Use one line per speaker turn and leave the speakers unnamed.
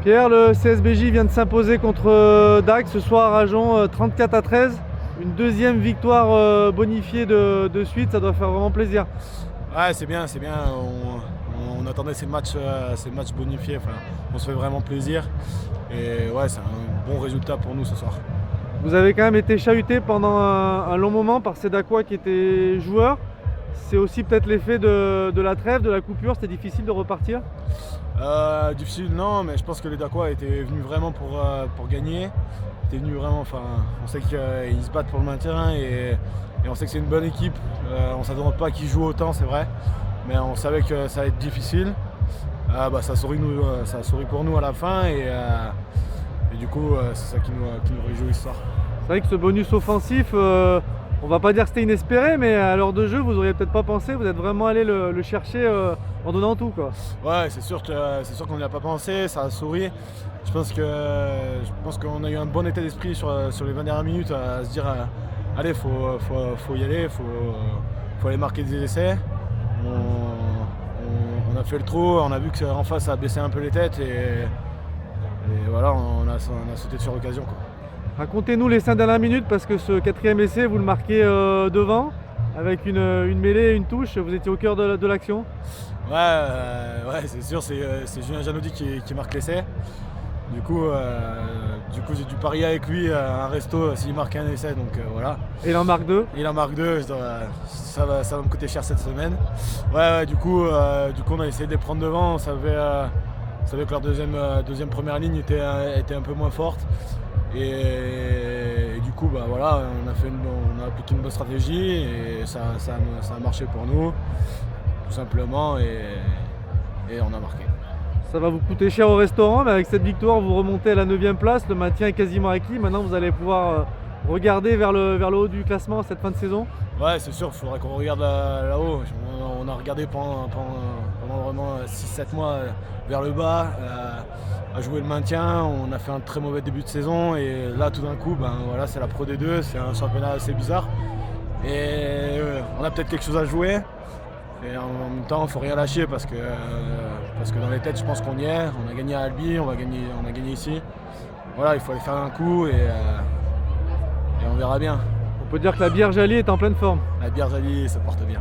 Pierre, le CSBJ vient de s'imposer contre Dax ce soir à Agen, 34-13. Une deuxième victoire bonifiée de suite, ça doit faire vraiment plaisir.
Ouais, c'est bien, c'est bien. On attendait ces matchs bonifiés. Enfin, on se fait vraiment plaisir. Et ouais, c'est un bon résultat pour nous ce soir.
Vous avez quand même été chahuté pendant un long moment par ces Dacois qui étaient joueurs. C'est aussi peut-être l'effet de la trêve, de la coupure, c'était difficile de repartir?
Difficile, non, mais je pense que les Dacois étaient venus vraiment pour gagner. Ils étaient venus vraiment, enfin, on sait qu'ils se battent pour le maintien et on sait que c'est une bonne équipe. On ne s'attendait pas qu'ils jouent autant, c'est vrai, mais on savait que ça allait être difficile. Ça a souri pour nous à la fin et du coup, c'est ça qui nous réjouit ce soir.
C'est vrai que ce bonus offensif, on va pas dire que c'était inespéré, mais à l'heure de jeu, vous auriez peut-être pas pensé, vous êtes vraiment allé le chercher en donnant tout, quoi.
Ouais, c'est sûr qu'on n'y a pas pensé, ça a souri. Je pense qu'on a eu un bon état d'esprit sur les 20 dernières minutes à se dire allez, faut y aller, faut aller marquer des essais. On a fait le trou, on a vu qu'en face ça a baissé un peu les têtes et voilà, on a sauté sur l'occasion, quoi.
Racontez-nous les 5 dernières minutes parce que ce quatrième essai, vous le marquez devant avec une mêlée et une touche. Vous étiez au cœur de l'action.
Ouais, c'est sûr, c'est Julien Janody qui marque l'essai. Du coup, j'ai dû parier avec lui à un resto s'il marque un essai, donc voilà.
Et il en marque 2.
Il en marque 2, ça va me coûter cher cette semaine. Ouais, du coup, on a essayé de les prendre devant. On savait que leur deuxième première ligne était un peu moins forte. Et du coup, voilà, on a appliqué une bonne stratégie et ça a marché pour nous, tout simplement, et on a marqué.
Ça va vous coûter cher au restaurant, mais avec cette victoire, vous remontez à la 9e place. Le maintien est quasiment acquis. Maintenant, vous allez pouvoir regarder vers le haut du classement cette fin de saison.
Ouais, c'est sûr, il faudrait qu'on regarde là-haut. On a regardé pendant vraiment 6-7 mois vers le bas, à jouer le maintien. On a fait un très mauvais début de saison et là, tout d'un coup, voilà, c'est la Pro D2, c'est un championnat assez bizarre. Et on a peut-être quelque chose à jouer. Et en même temps, il ne faut rien lâcher parce que dans les têtes, je pense qu'on y est. On a gagné à Albi, on a gagné ici. Voilà, il faut aller faire un coup et on verra bien.
On peut dire que la bière Jallier est en pleine forme.
La bière Jallier, ça porte bien.